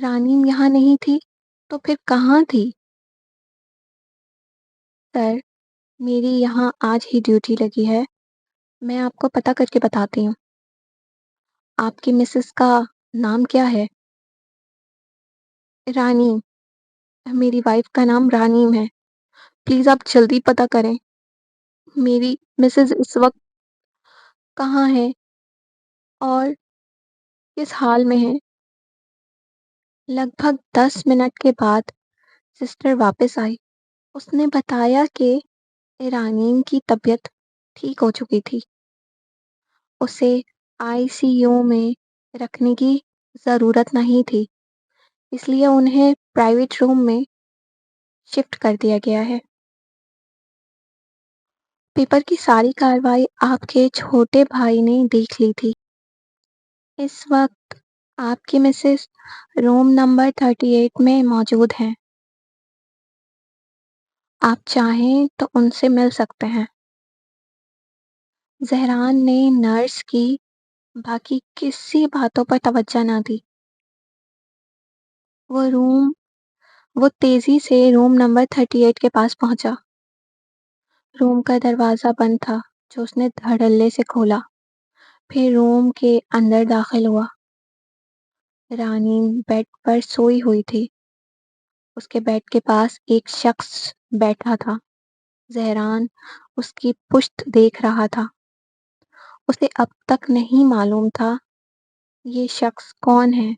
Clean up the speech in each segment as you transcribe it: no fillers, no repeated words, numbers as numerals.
رانیم یہاں نہیں تھی تو پھر کہاں تھی؟ سر، میری یہاں آج ہی ڈیوٹی لگی ہے، میں آپ کو پتہ کر کے بتاتی ہوں۔ آپ کی مسز کا نام کیا ہے؟ رانیم، میری وائف کا نام رانیم ہے، پلیز آپ جلدی پتہ کریں، میری مسز اس وقت کہاں ہے اور کس حال میں ہے؟ لگ بھگ 10 منٹ کے بعد سسٹر واپس آئی، اس نے بتایا کہ رانیم کی طبیعت ٹھیک ہو چکی تھی، اسے ICU میں رکھنے کی ضرورت نہیں تھی، اس لیے انہیں پرائیویٹ روم میں شفٹ کر دیا گیا ہے۔ پیپر کی ساری کارروائی آپ کے چھوٹے بھائی نے دیکھ لی تھی۔ اس وقت آپ کی مسز روم نمبر 38 میں موجود ہیں، آپ چاہیں تو ان سے مل سکتے ہیں۔ زہران نے نرس کی باقی کسی باتوں پر توجہ نہ دی، وہ تیزی سے روم نمبر 38 کے پاس پہنچا۔ روم کا دروازہ بند تھا جو اس نے دھڑلے سے کھولا، پھر روم کے اندر داخل ہوا۔ رانیم بیڈ پر سوئی ہوئی تھی، اس کے بیڈ کے پاس ایک شخص بیٹھا تھا، زہران اس کی پشت دیکھ رہا تھا، اسے اب تک نہیں معلوم تھا یہ شخص کون ہے۔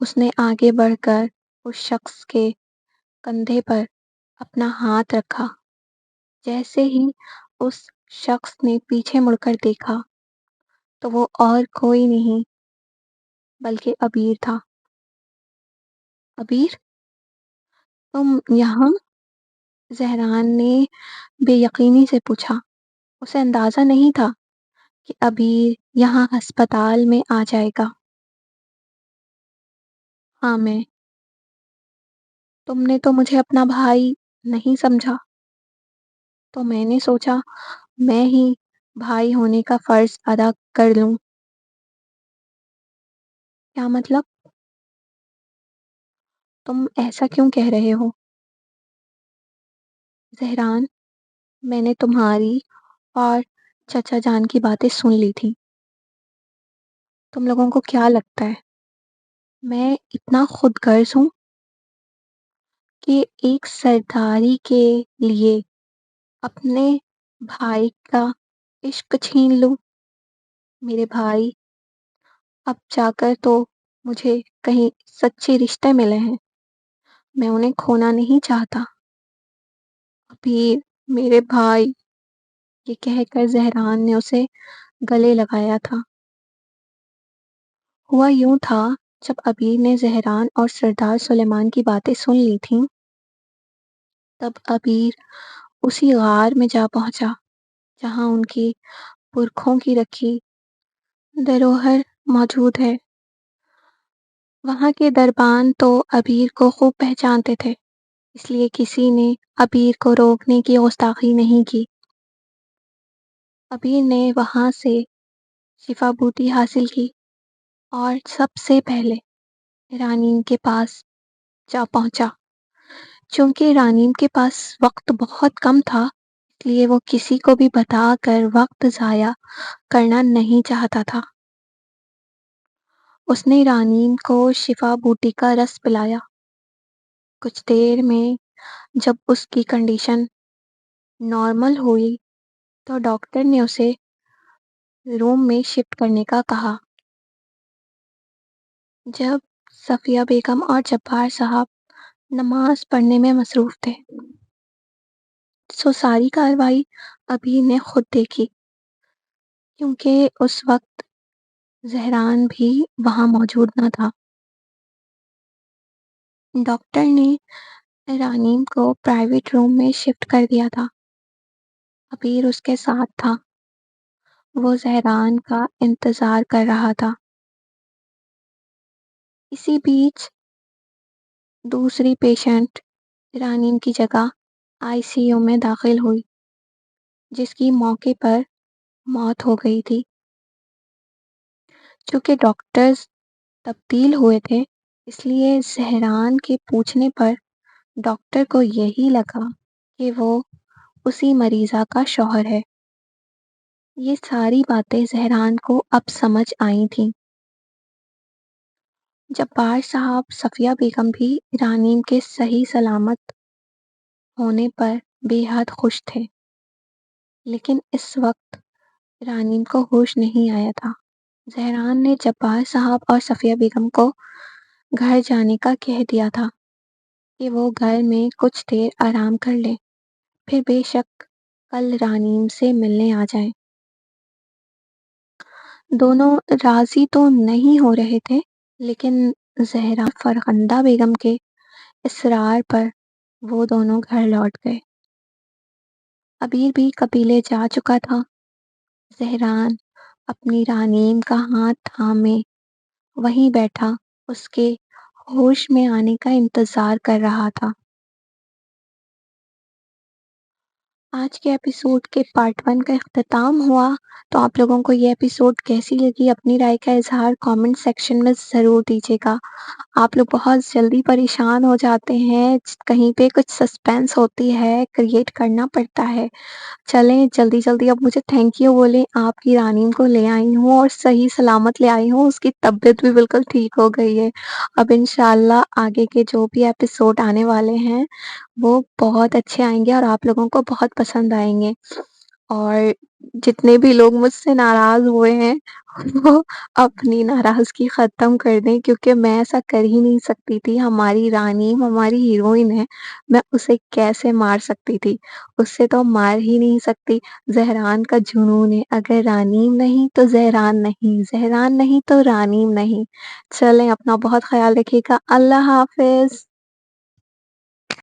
اس نے آگے بڑھ کر اس شخص کے کندھے پر اپنا ہاتھ رکھا، جیسے ہی اس شخص نے پیچھے مڑ کر دیکھا تو وہ اور کوئی نہیں بلکہ عبیر تھا۔ عبیر، تم یہاں؟ زہران نے بے یقینی سے پوچھا، اسے اندازہ نہیں تھا کہ عبیر یہاں ہسپتال میں آ جائے گا۔ ہاں میں، تم نے تو مجھے اپنا بھائی نہیں سمجھا، تو میں نے سوچا میں ہی بھائی ہونے کا فرض ادا کر لوں۔ کیا مطلب؟ تم ایسا کیوں کہہ رہے ہو؟ زہران، میں نے تمہاری اور چچا جان کی باتیں سن لی تھیں۔ تم لوگوں کو کیا لگتا ہے میں اتنا خود غرض ہوں کہ ایک سرداری کے لیے اپنے بھائی کا عشق چھین لوں؟ میرے بھائی اب جا کر تو مجھے کہیں سچے رشتے ملے ہیں، میں انہیں کھونا نہیں چاہتا۔ ابھی میرے بھائی، یہ کہہ کر زہران نے اسے گلے لگایا تھا۔ ہوا یوں تھا، جب عبیر نے زہران اور سردار سلیمان کی باتیں سن لی تھیں، تب عبیر اسی غار میں جا پہنچا جہاں ان کی پرکھوں کی رکھی دھروہر موجود ہے۔ وہاں کے دربان تو عبیر کو خوب پہچانتے تھے، اس لیے کسی نے عبیر کو روکنے کی گستاخی نہیں کی۔ عبیر نے وہاں سے شفا بوٹی حاصل کی اور سب سے پہلے رانیم کے پاس جا پہنچا۔ چونکہ رانیم کے پاس وقت بہت کم تھا، اس لیے وہ کسی کو بھی بتا کر وقت ضائع کرنا نہیں چاہتا تھا۔ اس نے رانیم کو شفا بوٹی کا رس پلایا۔ کچھ دیر میں جب اس کی کنڈیشن نارمل ہوئی تو ڈاکٹر نے اسے روم میں شفٹ کرنے کا کہا۔ جب صفیہ بیگم اور جبار صاحب نماز پڑھنے میں مصروف تھے، ساری کارروائی عبیر نے خود دیکھی، کیونکہ اس وقت زہران بھی وہاں موجود نہ تھا۔ ڈاکٹر نے رانیم کو پرائیویٹ روم میں شفٹ کر دیا تھا، عبیر اس کے ساتھ تھا، وہ زہران کا انتظار کر رہا تھا۔ اسی بیچ دوسری پیشنٹ رانیم کی جگہ ICU میں داخل ہوئی، جس کی موقع پر موت ہو گئی تھی۔ چونکہ ڈاکٹرز تبدیل ہوئے تھے، اس لیے زہران کے پوچھنے پر ڈاکٹر کو یہی لگا کہ وہ اسی مریضہ کا شوہر ہے۔ یہ ساری باتیں زہران کو اب سمجھ آئی تھیں۔ جبار صاحب صفیہ بیگم بھی رانیم کے صحیح سلامت ہونے پر بے حد خوش تھے، لیکن اس وقت رانیم کو ہوش نہیں آیا تھا۔ زہران نے جبار صاحب اور صفیہ بیگم کو گھر جانے کا کہہ دیا تھا کہ وہ گھر میں کچھ دیر آرام کر لیں، پھر بے شک کل رانیم سے ملنے آ جائیں۔ دونوں راضی تو نہیں ہو رہے تھے، لیکن زہرا فرخندہ بیگم کے اصرار پر وہ دونوں گھر لوٹ گئے۔ عبیر بھی قبیلے جا چکا تھا۔ زہران اپنی رانیم کا ہاتھ تھامے وہیں بیٹھا اس کے ہوش میں آنے کا انتظار کر رہا تھا۔ آج کے ایپیسوڈ کے پارٹ 1 کا اختتام ہوا، تو آپ لوگوں کو یہ ایپیسوڈ کیسی لگی اپنی رائے کا اظہار کامنٹ سیکشن میں ضرور دیجیے گا۔ آپ لوگ بہت جلدی پریشان ہو جاتے ہیں، کہیں پہ کچھ سسپینس ہوتی ہے کریٹ کرنا پڑتا ہے۔ چلیں جلدی جلدی اب مجھے تھینک یو بولیں، آپ کی رانیم کو لے آئی ہوں اور صحیح سلامت لے آئی ہوں، اس کی طبیعت بھی بالکل ٹھیک ہو گئی ہے۔ اب انشاءاللہ آگے کے جو بھی ایپیسوڈ آنے والے ہیں وہ بہت اچھے آئیں گے اور آپ لوگوں کو بہت پسند آئیں گے۔ اور جتنے بھی لوگ مجھ سے ناراض ہوئے ہیں وہ اپنی ناراضگی ختم کر دیں، کیونکہ میں ایسا کر ہی نہیں سکتی تھی۔ ہماری رانیم ہماری ہیروئن ہے، میں اسے کیسے مار سکتی تھی؟ اس سے تو مار ہی نہیں سکتی۔ زہران کا جنون ہے، اگر رانیم نہیں تو زہران نہیں، زہران نہیں تو رانیم نہیں۔ چلیں اپنا بہت خیال رکھیے گا۔ اللہ حافظ۔